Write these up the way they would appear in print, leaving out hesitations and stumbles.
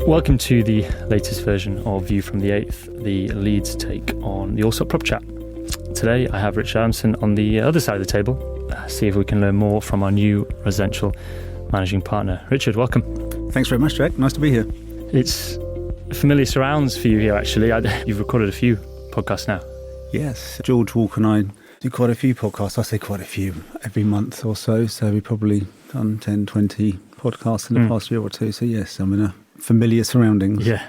Welcome to the latest version of View from the 8th, the Leeds take on the Allsop Prop Chat. Today I have Richard Adamson on the other side of the table. See if we can learn more from our new residential managing partner. Richard, welcome. Thanks very much, Jack. Nice to be here. It's familiar surrounds for you here, actually. You've recorded a few podcasts now. Yes, George Walker and I do quite a few podcasts. I say quite a few every month or so. So we've probably done 10, 20 podcasts in the past year or two. So yes, I'm in a familiar surroundings. Yeah.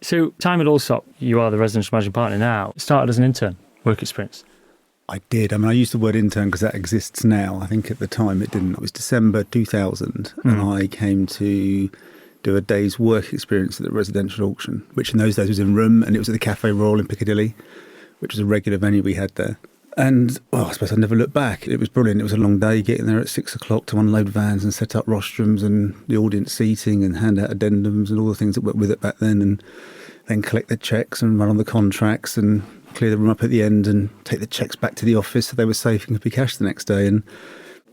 So time at Allsop, you are the residential managing partner now. Started as an intern, work experience. I did. I mean, I used the word intern because that exists now. I think at the time it didn't. It was December 2000 and I came to do a day's work experience at the residential auction, which in those days was in Room, and it was at the Café Royal in Piccadilly, which was a regular venue we had there. And, well, I suppose I never looked back. It was brilliant. It was a long day, getting there at 6 o'clock to unload vans and set up rostrums and the audience seating and hand out addendums and all the things that went with it back then, and then collect the checks and run on the contracts and clear the room up at the end and take the checks back to the office so they were safe and could be cashed the next day. And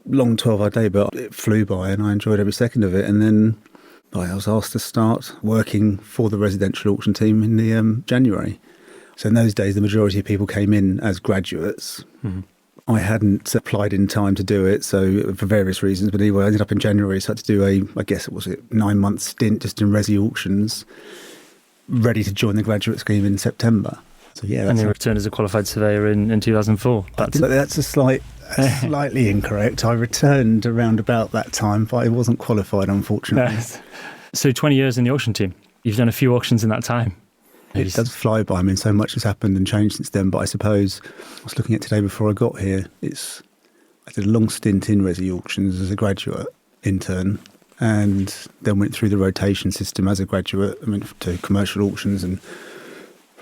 long 12-hour day, but it flew by and I enjoyed every second of it. And then I was asked to start working for the residential auction team in the January. So in those days, the majority of people came in as graduates. I hadn't applied in time to do it, so for various reasons. But anyway, I ended up in January, so I had to do I guess it was a 9-month stint just in resi auctions, ready to join the graduate scheme in September. So yeah, And then returned as a qualified surveyor in 2004. That's slightly incorrect. I returned around about that time, but I wasn't qualified, unfortunately. So 20 years in the auction team. You've done a few auctions in that time. It does fly by. I mean, so much has happened and changed since then, but I suppose I was looking at today before I got here. I did a long stint in resi auctions as a graduate intern and then went through the rotation system as a graduate. I went to commercial auctions and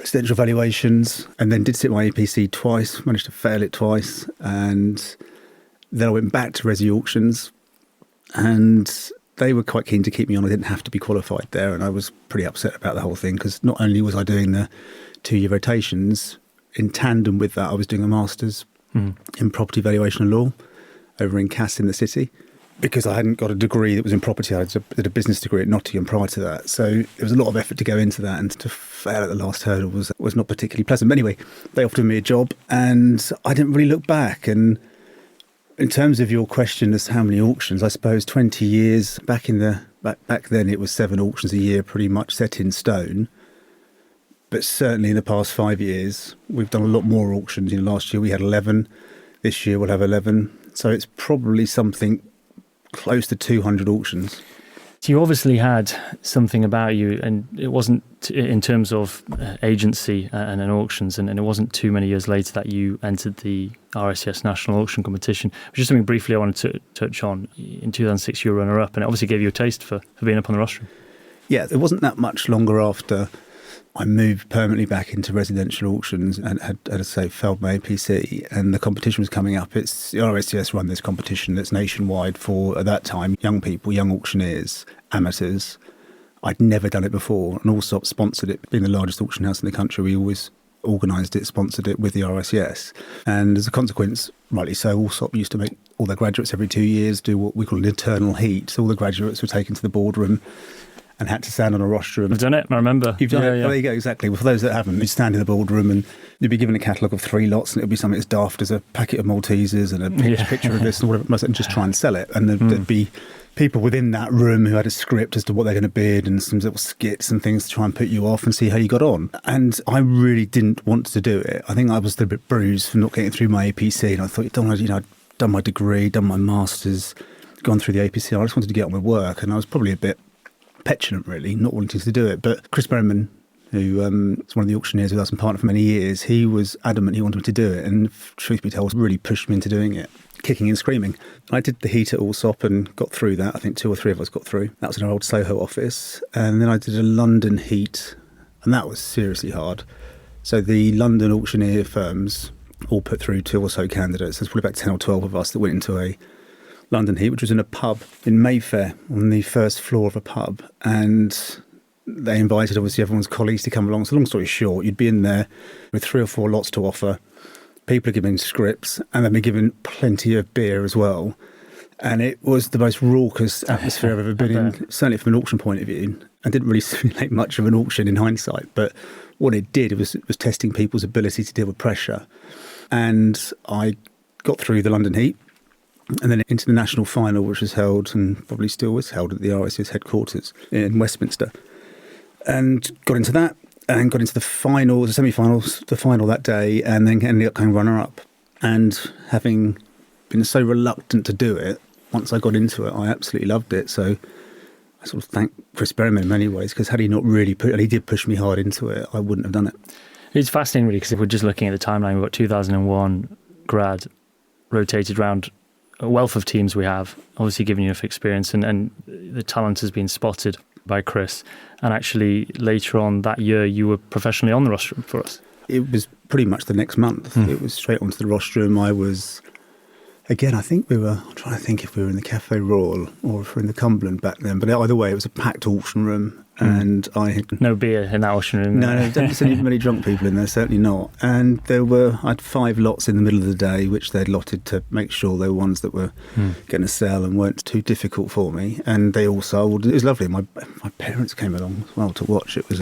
residential valuations, and then did sit my APC twice, managed to fail it twice, and then I went back to resi auctions, and they were quite keen to keep me on. I didn't have to be qualified there, and I was pretty upset about the whole thing because not only was I doing the 2-year rotations, in tandem with that I was doing a master's in property valuation and law over in Cass in the city, because I hadn't got a degree that was in property. I did a business degree at Nottingham prior to that. So there was a lot of effort to go into that, and to fail at the last hurdle was not particularly pleasant. But anyway, they offered me a job and I didn't really look back. And in terms of your question as to how many auctions, I suppose 20 years back then it was 7 auctions a year, pretty much set in stone. But certainly in the past 5 years, we've done a lot more auctions. Last year we had 11. This year we'll have 11. So it's probably something close to 200 auctions. So you obviously had something about you, and it wasn't in terms of agency and auctions, and it wasn't too many years later that you entered the RICS National Auction Competition. Just something briefly I wanted to touch on. In 2006 you were runner-up, and it obviously gave you a taste for being up on the rostrum. Yeah, it wasn't that much longer after I moved permanently back into residential auctions and had, as I say, failed my APC, and the competition was coming up. It's the RICS run this competition that's nationwide for, at that time, young people, young auctioneers, amateurs. I'd never done it before, and Allsop sponsored it. Being the largest auction house in the country, we always organised it, sponsored it with the RICS. And as a consequence, rightly so, Allsop used to make all their graduates every 2 years do what we call an internal heat. So all the graduates were taken to the boardroom and had to stand on a rostrum. I've done it, I remember. You've done it? Yeah. There you go, exactly. Well, for those that haven't, you'd stand in the boardroom and you'd be given a catalogue of 3 lots, and it would be something as daft as a packet of Maltesers and a picture of this and whatever, and just try and sell it. And there'd be people within that room who had a script as to what they're going to bid and some little skits and things to try and put you off and see how you got on. And I really didn't want to do it. I think I was a bit bruised for not getting through my APC, and I thought, I'd done my degree, done my master's, gone through the APC. I just wanted to get on with work, and I was probably a bit petulant, really, not wanting to do it. But Chris Berryman, who was one of the auctioneers with us and partner for many years, he was adamant he wanted me to do it, and truth be told, really pushed me into doing it, kicking and screaming. I did the heat at Allsop and got through that. I think 2 or 3 of us got through. That was in our old Soho office. And then I did a London heat, and that was seriously hard. So the London auctioneer firms all put through 2 or so candidates. There's probably about 10 or 12 of us that went into a London heat, which was in a pub in Mayfair, on the first floor of a pub, and they invited obviously everyone's colleagues to come along. So long story short, you'd be in there with 3 or 4 lots to offer. People are giving scripts, and then they're given plenty of beer as well. And it was the most raucous atmosphere I've ever been in, certainly from an auction point of view. and didn't really simulate much of an auction in hindsight. But what it did was testing people's ability to deal with pressure. And I got through the London Heat and then into the national final, which was held and probably still is held at the RSS headquarters in Westminster. And got into that and got into the finals, the semi-finals, the final that day, and then ended up going runner-up. And having been so reluctant to do it, once I got into it, I absolutely loved it. So I sort of thank Chris Berryman in many ways, because had he not really and he did push me hard into it, I wouldn't have done it. It's fascinating, really, because if we're just looking at the timeline, we've got 2001 grad, rotated round a wealth of teams we have, obviously giving you enough experience, and the talent has been spotted by Chris. And actually, later on that year, you were professionally on the rostrum for us. It was pretty much the next month. It was straight onto the rostrum. I was, again, I'm trying to think if we were in the Café Royal or if we were in the Cumberland back then. But either way, it was a packed auction room. And I had no beer in that auction room. No, don't see many drunk people in there, certainly not. And I had 5 lots in the middle of the day, which they'd lotted to make sure they were ones that were going to sell and weren't too difficult for me. And they all sold. It was lovely. My parents came along as well to watch. It was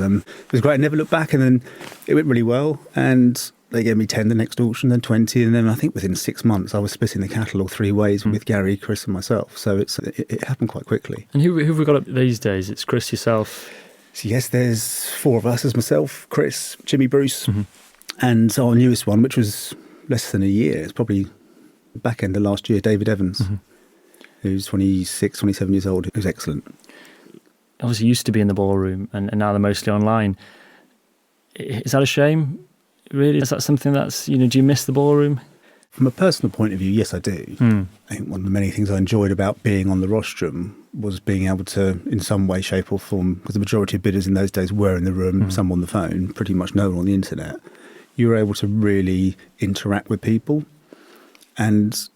great. I never looked back, and then it went really well. And they gave me 10 the next auction, then 20, and then I think within 6 months I was splitting the catalogue 3 ways with Gary, Chris and myself. So it happened quite quickly. And who have we got up these days? It's Chris, yourself? So yes, there's 4 of us. There's myself, Chris, Jimmy Bruce, and our newest one, which was less than a year. It's probably back end of last year, David Evans, who's 26, 27 years old, who's excellent. Obviously used to be in the ballroom and now they're mostly online. Is that a shame? Really? Is that something that's, do you miss the ballroom? From a personal point of view, yes, I do. I think one of the many things I enjoyed about being on the rostrum was being able to, in some way, shape or form, because the majority of bidders in those days were in the room, some on the phone, pretty much no one on the internet. You were able to really interact with people. And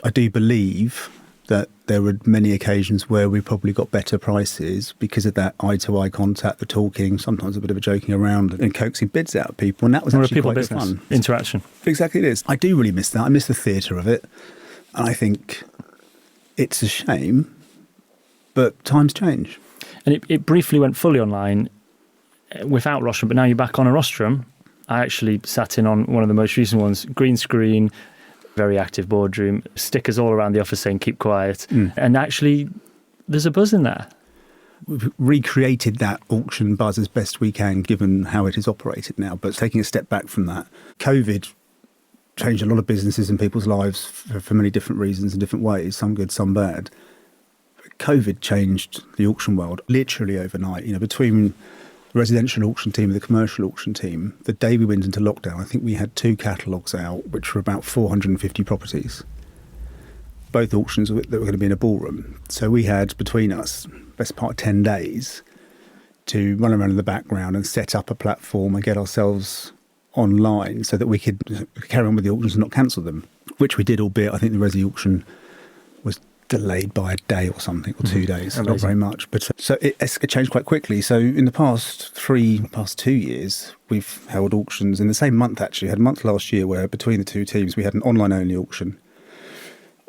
I do believe that there were many occasions where we probably got better prices because of that eye-to-eye contact, the talking, sometimes a bit of a joking around and coaxing bids out of people. And that was actually quite fun. Interaction. Exactly, it is. I do really miss that. I miss the theatre of it. And I think it's a shame, but times change. And it briefly went fully online without rostrum, but now you're back on a rostrum. I actually sat in on one of the most recent ones, green screen, very active boardroom, stickers all around the office saying keep quiet. And actually, there's a buzz in there. We've recreated that auction buzz as best we can, given how it is operated now. But taking a step back from that, COVID changed a lot of businesses and people's lives for many different reasons in different ways, some good, some bad. But COVID changed the auction world literally overnight. Between the residential auction team and the commercial auction team, the day we went into lockdown, I think we had 2 catalogues out, which were about 450 properties. Both auctions that were going to be in a ballroom. So we had, between us, best part of 10 days to run around in the background and set up a platform and get ourselves online so that we could carry on with the auctions and not cancel them, which we did, albeit I think the Resi auction was delayed by a day or something, or 2 days, not very much. But so it changed quite quickly. So in the past 2 years, we've held auctions in the same month, actually. We had a month last year where between the 2 teams, we had an online-only auction,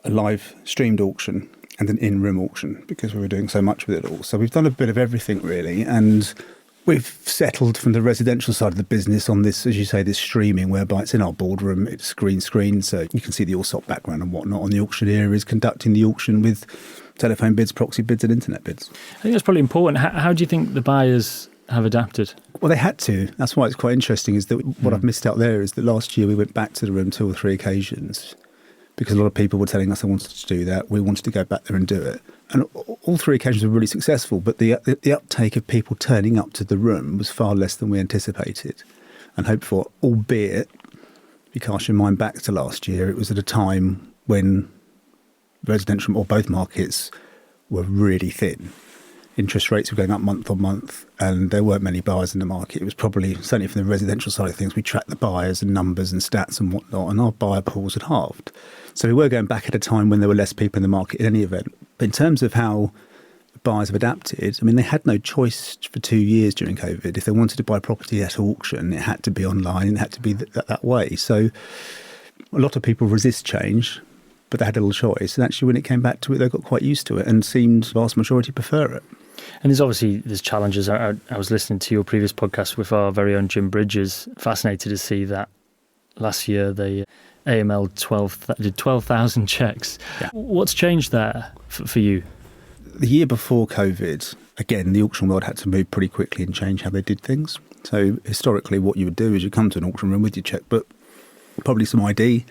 a live streamed auction, and an in-room auction, because we were doing so much with it all. So we've done a bit of everything, really. And we've settled from the residential side of the business on this, as you say, this streaming, whereby it's in our boardroom, it's green screen, so you can see the Allsop background and whatnot. And the auctioneer is conducting the auction with telephone bids, proxy bids and internet bids. I think that's probably important. How do you think the buyers have adapted? Well, they had to. That's why it's quite interesting, is that what I've missed out there is that last year we went back to the room 2 or 3 occasions because a lot of people were telling us they wanted to do that. We wanted to go back there and do it. And all 3 occasions were really successful, but the uptake of people turning up to the room was far less than we anticipated and hoped for, albeit, if you cast your mind back to last year, it was at a time when residential or both markets were really thin. Interest rates were going up month on month and there weren't many buyers in the market. It was probably, certainly from the residential side of things, we tracked the buyers and numbers and stats and whatnot, and our buyer pools had halved. So we were going back at a time when there were less people in the market in any event. But in terms of how the buyers have adapted, I mean, they had no choice for 2 years during COVID. If they wanted to buy property at auction, it had to be online, it had to be that way. So a lot of people resist change, but they had a little choice. And actually, when it came back to it, they got quite used to it and seemed the vast majority prefer it. And there's challenges. I was listening to your previous podcast with our very own Jim Bridges. Fascinated to see that last year they AML did 12,000 checks. Yeah. What's changed there for you? The year before COVID, again, the auction world had to move pretty quickly and change how they did things. So historically, what you would do is you come to an auction room with your checkbook, probably some ID,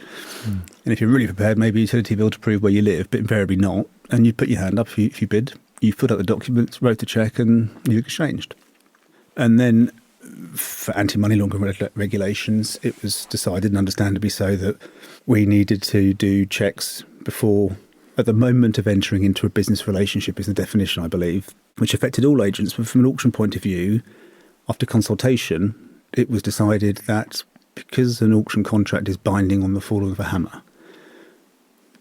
and if you're really prepared, maybe a utility bill to prove where you live, but invariably not. And you'd put your hand up if you bid. You put out the documents, wrote the check, and you exchanged. And then for anti-money laundering regulations, it was decided, and understandably so, that we needed to do checks before, at the moment of entering into a business relationship is the definition, I believe, which affected all agents. But from an auction point of view, after consultation, it was decided that because an auction contract is binding on the fall of a hammer,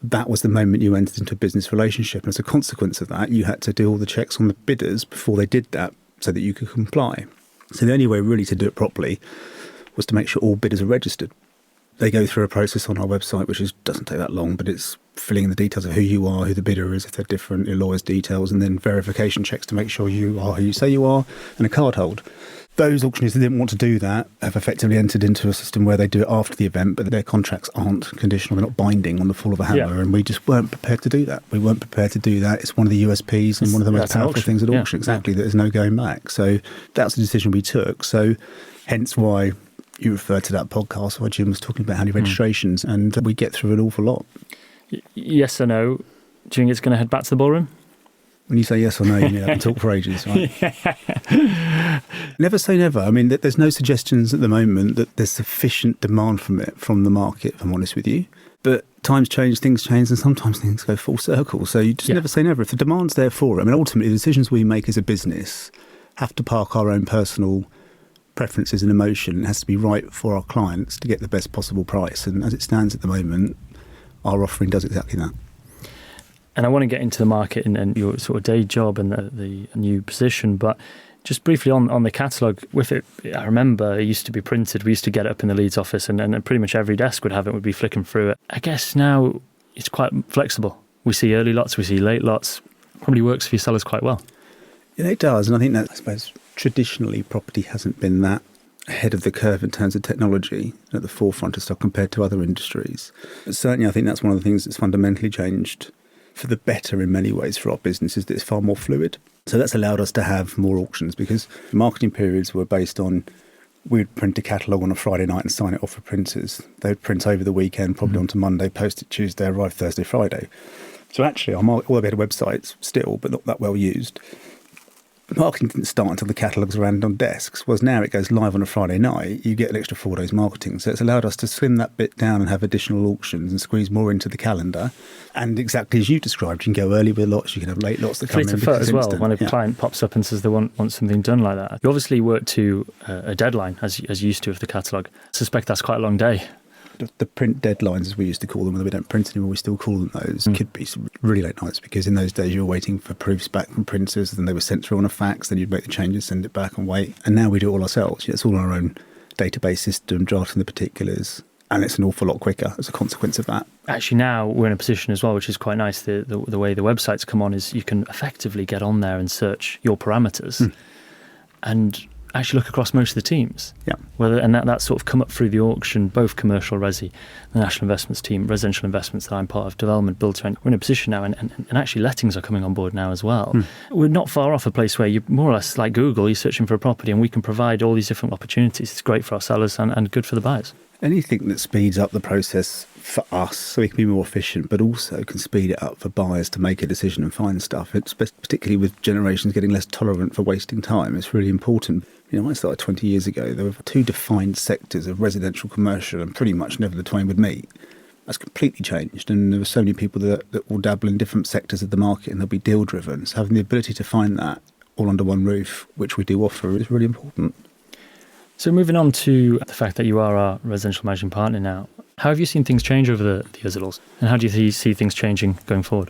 that was the moment you entered into a business relationship. And as a consequence of that, you had to do all the checks on the bidders before they did that so that you could comply. So the only way really to do it properly was to make sure all bidders are registered. They go through a process on our website, which doesn't take that long, but it's filling in the details of who you are, who the bidder is, if they're different, your lawyer's details, and then verification checks to make sure you are who you say you are, and a card hold. Those auctioneers that didn't want to do that have effectively entered into a system where they do it after the event, but their contracts aren't conditional, they're not binding on the fall of a hammer, and we just weren't prepared to do that. We weren't prepared to do that. It's one of the USPs and one of the most powerful things at auction, exactly, that there's no going back. So that's the decision we took. So hence why you referred to that podcast where Jim was talking about how many registrations, and we get through an awful lot. Yes or no? Do you think it's going to head back to the ballroom? When you say yes or no, you mean I can talk for ages, right? Never say never. I mean, there's no suggestions at the moment that there's sufficient demand from the market, if I'm honest with you. But times change, things change, and sometimes things go full circle. So you just never say never. If the demand's there for it, I mean, ultimately, the decisions we make as a business have to park our own personal preferences and emotion. It has to be right for our clients to get the best possible price. And as it stands at the moment, our offering does exactly that. And I want to get into the market and your sort of day job and the new position, but just briefly on the catalogue, with it, I remember it used to be printed. We used to get it up in the Leeds office and pretty much every desk would have it, would be flicking through it. I guess now it's quite flexible. We see early lots, we see late lots. Probably works for your sellers quite well. Yeah, it does. And I think that, I suppose, traditionally property hasn't been that ahead of the curve in terms of technology, at the forefront of stuff compared to other industries. But certainly I think that's one of the things that's fundamentally changed for the better in many ways for our business, is that it's far more fluid. So that's allowed us to have more auctions, because marketing periods were based on, we'd print a catalogue on a Friday night and sign it off for printers. They'd print over the weekend, probably onto Monday, post it Tuesday, arrive Thursday, Friday. So actually, all we had websites still, but not that well used. Marketing didn't start until the catalogues were on desks, whereas now it goes live on a Friday night. You get an extra 4 days marketing. So it's allowed us to slim that bit down and have additional auctions and squeeze more into the calendar. And exactly as you described, you can go early with lots, you can have late lots that come in. Fleet of foot as well, when a client pops up and says they want something done like that. You obviously work to a deadline, as you used to with the catalogue. I suspect that's quite a long day. The print deadlines, as we used to call them, when we don't print anymore, we still call them those, could be some really late nights, because in those days you were waiting for proofs back from printers, then they were sent through on a fax, then you'd make the changes, send it back and wait. And now we do it all ourselves. It's all our own database system, drafting the particulars, and it's an awful lot quicker as a consequence of that. Actually, now we're in a position as well, which is quite nice. The way the websites come on is you can effectively get on there and search your parameters and actually look across most of the teams. Yeah. And that's sort of come up through the auction, both commercial resi, the national investments team, residential investments that I'm part of, development, build to rent. We're in a position now, and actually lettings are coming on board now as well. We're not far off a place where you're more or less like Google, you're searching for a property and we can provide all these different opportunities. It's great for our sellers and good for the buyers. Anything that speeds up the process for us so we can be more efficient, but also can speed it up for buyers to make a decision and find stuff. It's particularly with generations getting less tolerant for wasting time. It's really important. You know, I started 20 years ago. There were 2 defined sectors of residential, commercial, and pretty much never the twain would meet. That's completely changed, and there were so many people that will dabble in different sectors of the market, and they'll be deal driven. So having the ability to find that all under one roof, which we do offer, is really important. So moving on to the fact that you are our residential managing partner now, how have you seen things change over the years at Allsop? And how do you see things changing going forward?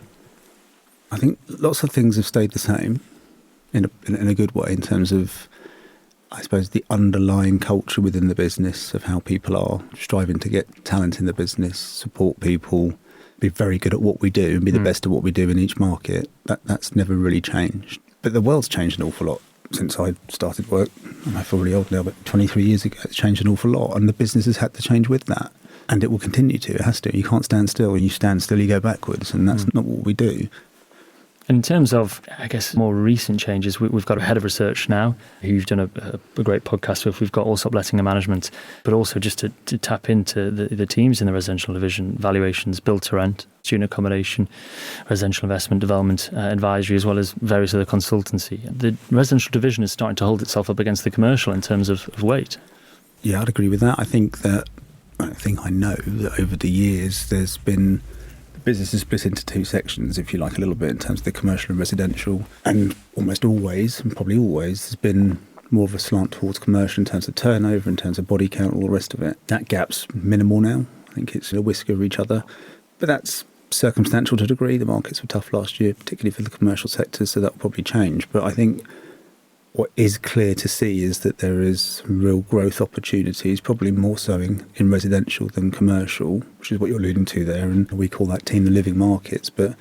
I think lots of things have stayed the same in a good way, in terms of, I suppose, the underlying culture within the business of how people are striving to get talent in the business, support people, be very good at what we do and be the best at what we do in each market. That's never really changed. But the world's changed an awful lot since I started work. I feel really old now, but 23 years ago, it's changed an awful lot, and the business has had to change with that. And it will continue to. It has to. You can't stand still. When you stand still, you go backwards, and that's not what we do. In terms of, I guess, more recent changes, we've got a head of research now who you've done a great podcast with. We've got Allsop Letting and Management, but also just to tap into the teams in the residential division, valuations, build to rent, student accommodation, residential investment development, advisory, as well as various other consultancy. The residential division is starting to hold itself up against the commercial in terms of weight. Yeah, I'd agree with that. I know that over the years there's been... business is split into two sections, if you like, a little bit in terms of the commercial and residential. And almost always, and probably always, there's been more of a slant towards commercial in terms of turnover, in terms of body count, all the rest of it. That gap's minimal now. I think it's a whisker of each other. But that's circumstantial to a degree. The markets were tough last year, particularly for the commercial sector, so that will probably change. But I think what is clear to see is that there is real growth opportunities, probably more so in residential than commercial, which is what you're alluding to there. And we call that team the living markets. But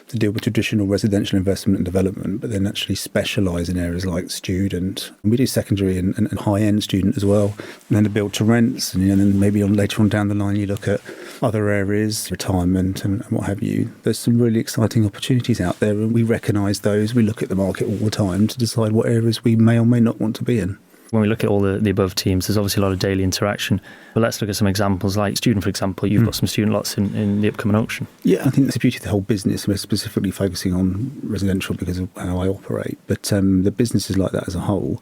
to deal with traditional residential investment and development, but then actually specialise in areas like student. And we do secondary and high-end student as well. And then to build to rents. And then maybe later on down the line, you look at other areas, retirement and what have you. There's some really exciting opportunities out there, and we recognise those. We look at the market all the time to decide what areas we may or may not want to be in. When we look at all the above teams, there's obviously a lot of daily interaction. But let's look at some examples like student, for example. You've got some student lots in the upcoming auction. Yeah, I think that's the beauty of the whole business. We're specifically focusing on residential because of how I operate. But the businesses like that as a whole,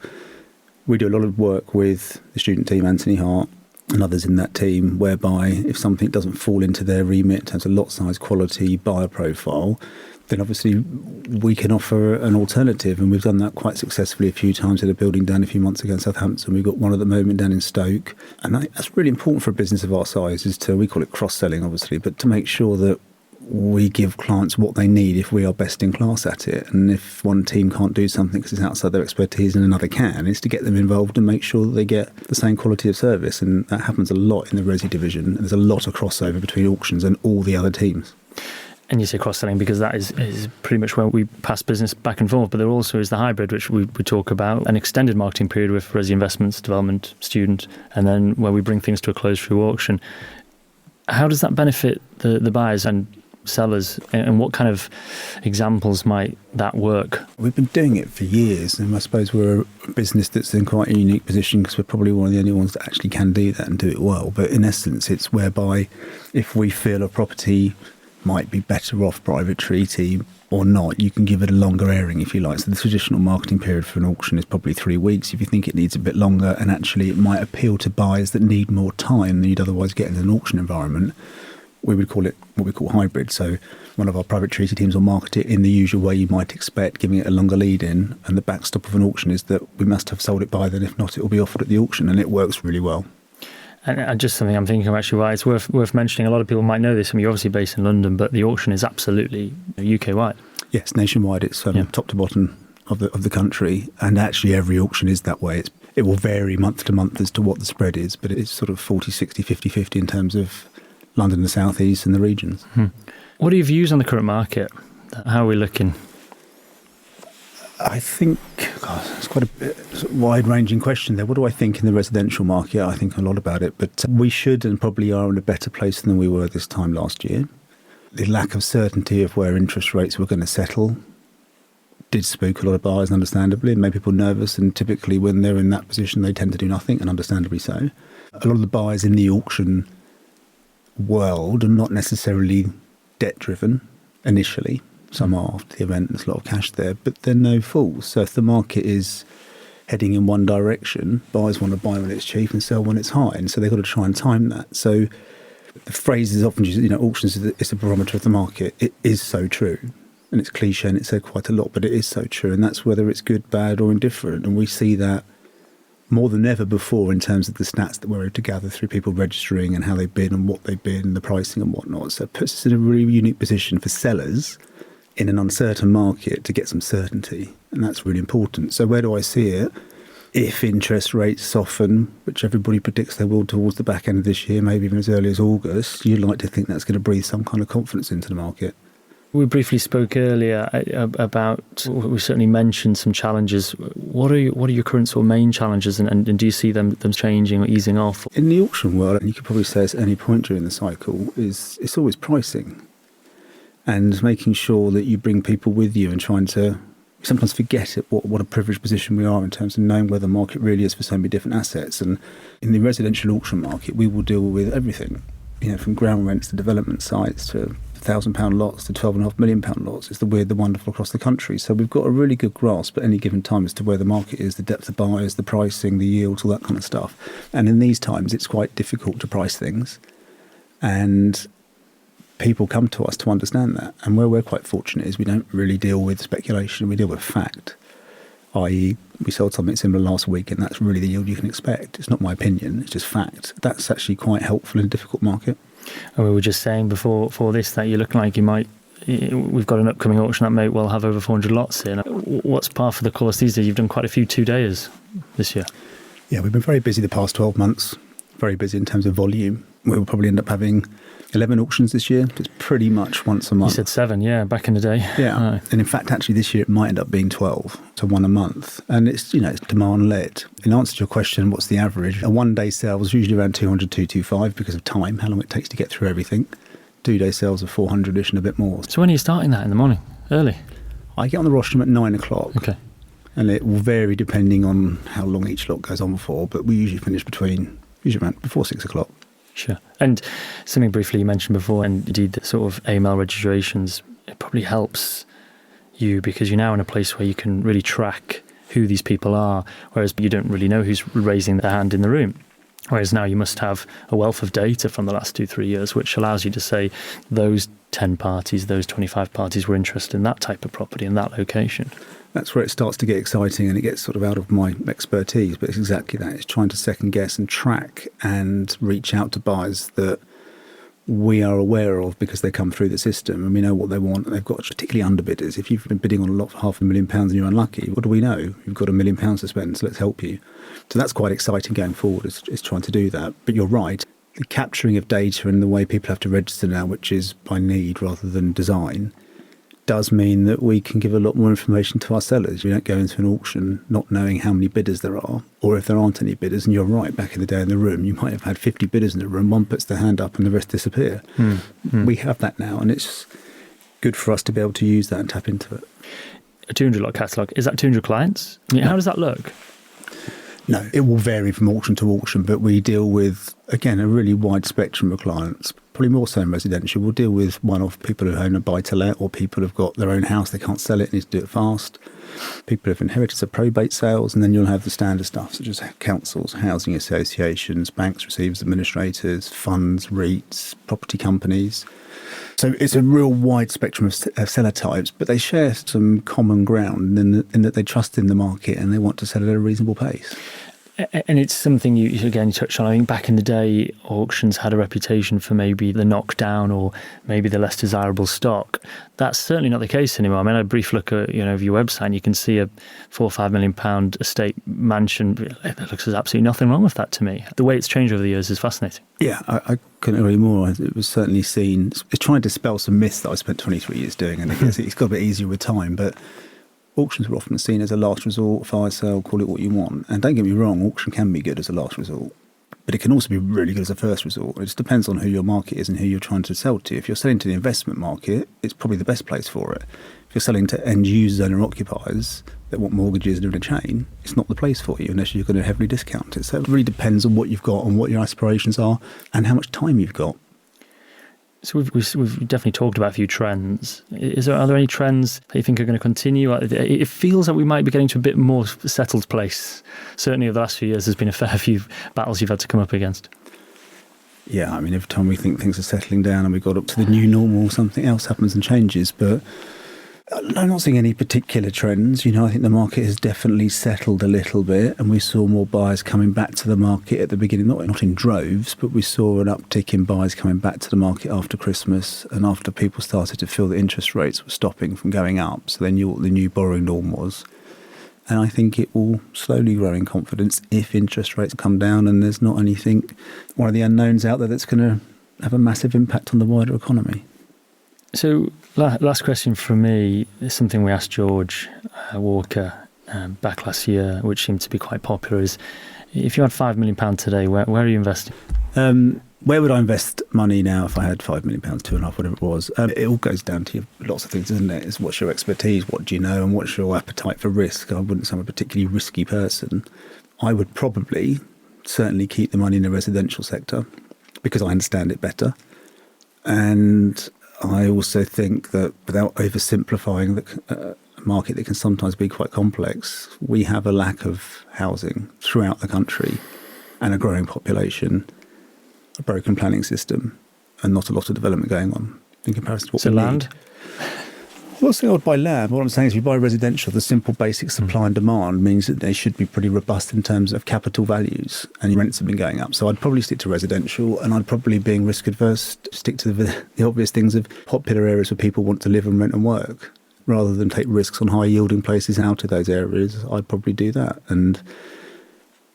we do a lot of work with the student team, Anthony Hart, and others in that team, whereby if something doesn't fall into their remit in terms of lot size, quality, buyer profile, then obviously we can offer an alternative. And we've done that quite successfully a few times at a building down a few months ago in Southampton. We've got one at the moment down in Stoke. And that's really important for a business of our size, is to, we call it cross-selling obviously, but to make sure that we give clients what they need if we are best in class at it. And if one team can't do something because it's outside their expertise and another can, is to get them involved and make sure that they get the same quality of service. And that happens a lot in the Resi division. There's a lot of crossover between auctions and all the other teams. And you say cross-selling because that is pretty much where we pass business back and forth. But there also is the hybrid, which we talk about, an extended marketing period with Resi investments, development, student, and then where we bring things to a close through auction. How does that benefit the buyers and sellers, and what kind of examples might that work? We've been doing it for years, and I suppose we're a business that's in quite a unique position because we're probably one of the only ones that actually can do that and do it well. But in essence, it's whereby if we feel a property might be better off private treaty or not, you can give it a longer airing if you like. So the traditional marketing period for an auction is probably 3 weeks. If you think it needs a bit longer, and actually it might appeal to buyers that need more time than you'd otherwise get in an auction environment, we would call it what we call hybrid. So one of our private treaty teams will market it in the usual way you might expect, giving it a longer lead in. And the backstop of an auction is that we must have sold it by then. If not, it will be offered at the auction, and it works really well. And just something I'm thinking of actually, why it's worth mentioning. A lot of people might know this. I mean, you're obviously based in London, but the auction is absolutely UK-wide. Yes, nationwide. It's top to bottom of the country. And actually every auction is that way. It will vary month to month as to what the spread is, but it's sort of 40, 60, 50, 50 in terms of London, the South East and the regions. What are your views on the current market? How are we looking? I think, it's quite a wide-ranging question there. What do I think in the residential market? I think a lot about it, but we should and probably are in a better place than we were this time last year. The lack of certainty of where interest rates were going to settle did spook a lot of buyers, understandably, and made people nervous, and typically when they're in that position they tend to do nothing, and understandably so. A lot of the buyers in the auction world are not necessarily debt-driven initially. Some are after the event, there's a lot of cash there, but they're no fools. So if the market is heading in one direction, buyers want to buy when it's cheap and sell when it's high, and so they've got to try and time that. So the phrase is often used, auctions is the barometer of the market. It is so true, and it's cliche and it's said quite a lot, but it is so true, and that's whether it's good, bad or indifferent. And we see that more than ever before in terms of the stats that we're able to gather through people registering and how they've been and what they've been and the pricing and whatnot. So it puts us in a really unique position for sellers in an uncertain market to get some certainty, and that's really important. So where do I see it? If interest rates soften, which everybody predicts they will towards the back end of this year, maybe even as early as August, you'd like to think that's going to breathe some kind of confidence into the market. We briefly spoke earlier about, we certainly mentioned some challenges. What are your current sort of main challenges, and do you see them changing or easing off? In the auction world, and you could probably say at any point during the cycle, it's always pricing and making sure that you bring people with you and trying to sometimes forget what a privileged position we are in terms of knowing where the market really is for so many different assets. And in the residential auction market, we will deal with everything, from ground rents to development sites to £1,000 lots to £12.5 million lots. It's the weird, the wonderful across the country. So we've got a really good grasp at any given time as to where the market is, the depth of buyers, the pricing, the yields, all that kind of stuff. And in these times, it's quite difficult to price things. And people come to us to understand that. And where we're quite fortunate is we don't really deal with speculation, we deal with fact. I.e., we sold something similar last week and that's really the yield you can expect. It's not my opinion, it's just fact. That's actually quite helpful in a difficult market. And we were just saying before this that you're looking like we've got an upcoming auction that may well have over 400 lots here. What's par for the course these days? You've done quite a few 2-dayers this year. Yeah, we've been very busy the past 12 months, very busy in terms of volume. We will probably end up having 11 auctions this year. It's pretty much once a month. You said 7, yeah, back in the day. Yeah, and in fact, actually this year it might end up being 12, so one a month. And it's, it's demand-led. In answer to your question, what's the average? A one-day sale is usually around 200, 225 because of time, how long it takes to get through everything. 2-day sales are 400-ish and a bit more. So when are you starting that in the morning? Early? I get on the rostrum at 9 o'clock. Okay. And it will vary depending on how long each lot goes on for, but we usually finish around before 6 o'clock. Sure. And something briefly you mentioned before, and indeed the sort of AML registrations, it probably helps you because you're now in a place where you can really track who these people are, whereas you don't really know who's raising their hand in the room. Whereas now you must have a wealth of data from the last 2-3 years, which allows you to say those 10 parties, those 25 parties were interested in that type of property in that location. That's where it starts to get exciting and it gets sort of out of my expertise, but it's exactly that. It's trying to second guess and track and reach out to buyers that we are aware of because they come through the system and we know what they want. And they've got particularly underbidders. If you've been bidding on a lot for £500,000 and you're unlucky, what do we know? You've got £1 million to spend, so let's help you. So that's quite exciting going forward, is trying to do that. But you're right, the capturing of data and the way people have to register now, which is by need rather than design, does mean that we can give a lot more information to our sellers. You don't go into an auction not knowing how many bidders there are, or if there aren't any bidders. And you're right, back in the day in the room, you might have had 50 bidders in the room, one puts their hand up and the rest disappear. We have that now, and it's good for us to be able to use that and tap into it. A 200 lot catalogue, is that 200 clients? I mean, how does that look? No, it will vary from auction to auction, but we deal with, again, a really wide spectrum of clients, probably more so in residential. We'll deal with one-off people who own a buy-to-let, or people who've got their own house, they can't sell it, need to do it fast. People who've inherited some probate sales, and then you'll have the standard stuff, such as councils, housing associations, banks, receivers, administrators, funds, REITs, property companies. So it's a real wide spectrum of seller types, but they share some common ground in that they trust in the market and they want to sell at a reasonable pace. And it's something you touched on. I think back in the day, auctions had a reputation for maybe the knockdown or maybe the less desirable stock. That's certainly not the case anymore. I mean, I had a brief look at of your website, and you can see a £4 or £5 million estate mansion. It looks there's absolutely nothing wrong with that to me. The way it's changed over the years is fascinating. Yeah, I couldn't agree more. It was certainly seen. It's trying to dispel some myths that I spent 23 years doing, and it's got a bit easier with time, but auctions were often seen as a last resort, fire sale, call it what you want. And don't get me wrong, auction can be good as a last resort, but it can also be really good as a first resort. It just depends on who your market is and who you're trying to sell to. If you're selling to the investment market, it's probably the best place for it. If you're selling to end users, owner occupiers that want mortgages and are in a chain, it's not the place for you unless you're going to heavily discount it. So it really depends on what you've got and what your aspirations are and how much time you've got. So we've definitely talked about a few trends. Are there any trends that you think are going to continue? It feels like we might be getting to a bit more settled place. Certainly over the last few years, there's been a fair few battles you've had to come up against. Yeah, I mean, every time we think things are settling down and we got up to the new normal, something else happens and changes. But I'm not seeing any particular trends. I think the market has definitely settled a little bit, and we saw more buyers coming back to the market at the beginning, not in droves, but we saw an uptick in buyers coming back to the market after Christmas and after people started to feel that interest rates were stopping from going up. So they knew what the new borrowing norm was. And I think it will slowly grow in confidence if interest rates come down and there's not anything, one of the unknowns out there that's going to have a massive impact on the wider economy. So Last question from me is something we asked George Walker back last year, which seemed to be quite popular, is if you had £5 million today, where are you investing? Where would I invest money now if I had £5 million, 2.5, whatever it was? It all goes down to lots of things, isn't it? It's what's your expertise, what do you know, and what's your appetite for risk. I wouldn't say I'm a particularly risky person. I would probably certainly keep the money in the residential sector because I understand it better. And I also think that without oversimplifying the market that can sometimes be quite complex, we have a lack of housing throughout the country and a growing population, a broken planning system, and not a lot of development going on in comparison to what we land? need. I'm not saying I would buy land. What I'm saying is if you buy residential, the simple basic supply and demand means that they should be pretty robust in terms of capital values, and rents have been going up. So I'd probably stick to residential, and I'd probably, being risk adverse, stick to the obvious things of popular areas where people want to live and rent and work. Rather than take risks on high yielding places out of those areas, I'd probably do that. And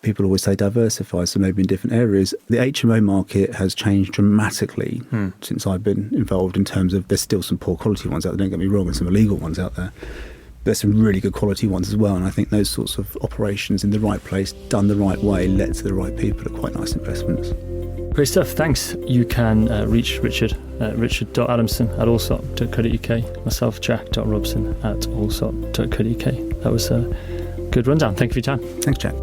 people always say diversify, so maybe in different areas. The HMO market has changed dramatically since I've been involved, in terms of there's still some poor quality ones out there, don't get me wrong, and some illegal ones out there. There's some really good quality ones as well, and I think those sorts of operations in the right place, done the right way, led to the right people, are quite nice investments. Great stuff, thanks. You can reach Richard at richard.adamson at allsop.co.uk, myself, jack.robson at allsop.co.uk. That was a good rundown. Thank you for your time. Thanks, Jack.